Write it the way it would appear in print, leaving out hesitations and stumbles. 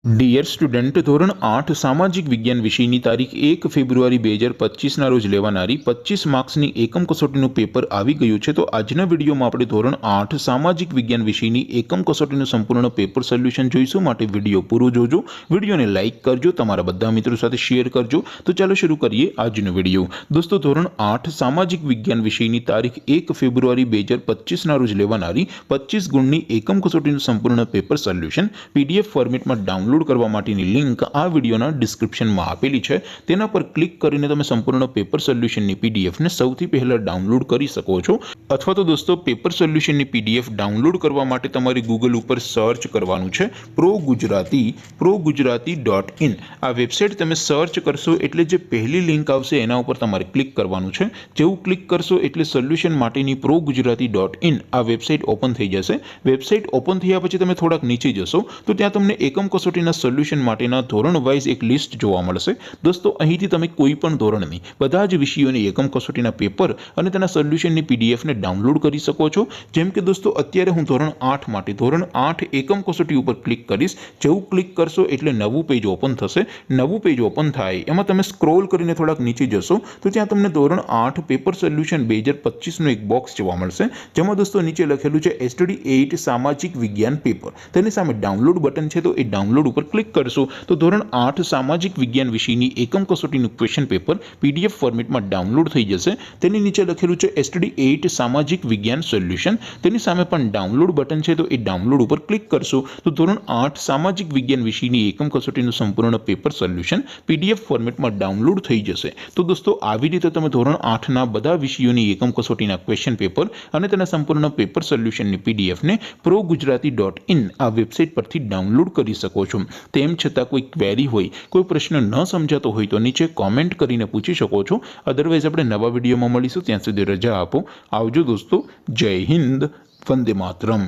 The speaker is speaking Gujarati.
ડિયર સ્ટુડન્ટ, ધોરણ 8 સામાજિક વિજ્ઞાન વિષયની તારીખ 1 ફેબ્રુઆરી 2025ના રોજ લેવાનારી 25 માર્ક્સની એકમ કસોટીનું પેપર આવી ગયું છે। તો આજના વિડીયોમાં આપણે ધોરણ 8 સામાજિક વિજ્ઞાન વિષયની એકમ કસોટીનું સંપૂર્ણ પેપર સોલ્યુશન જોઈશું। માટે વિડીયો પૂરો જોજો, વિડીયોને લાઇક કરજો, તમારા બધા મિત્રો સાથે શેર કરજો। તો ચાલો શરૂ કરીએ આજનો વિડીયો। દોસ્તો, ધોરણ 8 સામાજિક વિજ્ઞાન વિષયની તારીખ 1 ફેબ્રુઆરી 2025ના રોજ લેવાનારી 25 ગુણની એકમ કસોટીનું સંપૂર્ણ પેપર સોલ્યુશન પીડીએફ ફોર્મેટમાં ડાઉનલોડ કરવા માટેની લિંક આ વિડીયોના ડિસ્ક્રિપ્શનમાં આપેલી છે। તેના પર ક્લિક કરીને તમે સંપૂર્ણ પેપર સોલ્યુશનની પીડીએફને સૌથી પહેલા ડાઉનલોડ કરી શકો છો। અથવા તો દોસ્તો, પેપર સોલ્યુશનની પીડીએફ ડાઉનલોડ કરવા માટે તમારે ગૂગલ ઉપર સર્ચ કરવાનું છે progujarati.in। આ વેબસાઇટ તમે સર્ચ કરશો એટલે જે પહેલી લિંક આવશે એના ઉપર તમારે ક્લિક કરવાનું છે। જેવું ક્લિક કરશો એટલે સોલ્યુશન માટેની progujarati.in આ વેબસાઇટ ઓપન થઈ જશે। વેબસાઇટ ઓપન થયા પછી તમે થોડાક નીચે જશો તો ત્યાં તમને એકમ કસોટી સોલ્યુશન માટેના ધોરણ વાઇઝ એક લિસ્ટ જોવા મળશે। દોસ્તો, અહીંથી તમે કોઈ પણ ધોરણની બધા જ વિષયોની એકમ કસોટીના પેપર અને તેના સોલ્યુશનની પીડીએફને ડાઉનલોડ કરી શકો છો। જેમ કે દોસ્તો, અત્યારે હું ધોરણ 8 માટે ધોરણ 8 એકમ કસોટી ઉપર ક્લિક કરીશ। જેવું ક્લિક કરશો એટલે નવું પેજ ઓપન થશે। નવું પેજ ઓપન થાય એમાં તમે સ્ક્રોલ કરીને થોડાક નીચે જશો તો ત્યાં તમને ધોરણ 8 પેપર સોલ્યુશન 2025નું એક બોક્સ જોવા મળશે, જેમાં દોસ્તો નીચે લખેલું છે STD 8 સામાજિક વિજ્ઞાન પેપર। તેની સામે ડાઉનલોડ બટન છે, તો એ ડાઉનલોડ ઉપર ક્લિક કરશો તો ધોરણ 8 સામાજિક વિજ્ઞાન વિષયની એકમ કસોટીનું ક્વેશ્ચન પેપર પીડીએફ ફોર્મેટમાં ડાઉનલોડ થઈ જશે। તેની નીચે લખેલું છે STD 8 સામાજિક વિજ્ઞાન સોલ્યુશન। તેની સામે પણ ડાઉનલોડ બટન છે, તો એ ડાઉનલોડ ઉપર ક્લિક કરશો તો ધોરણ 8 સામાજિક વિજ્ઞાન વિષયની એકમ કસોટીનું સંપૂર્ણ પેપર સોલ્યુશન પીડીએફ ફોર્મેટમાં ડાઉનલોડ થઈ જશે। તો દોસ્તો, આવી રીતે તમે ધોરણ 8ના બધા વિષયોની એકમ કસોટીના ક્વેશ્ચન પેપર અને તેના સંપૂર્ણ પેપર સોલ્યુશનની પીડીએફને progujarati.in આ વેબસાઇટ પરથી ડાઉનલોડ કરી શકો છો। તેમ છતાં કોઈ ક્વેરી હોય, કોઈ પ્રશ્ન ન સમજાતો હોય તો નીચે કોમેન્ટ કરીને પૂછી શકો છો। અધરવાઇઝ આપણે નવા વિડીયોમાં મળીશું, ત્યાં સુધી રજા આપો। આવજો દોસ્તો, જય હિન્દ, વંદે માતરમ।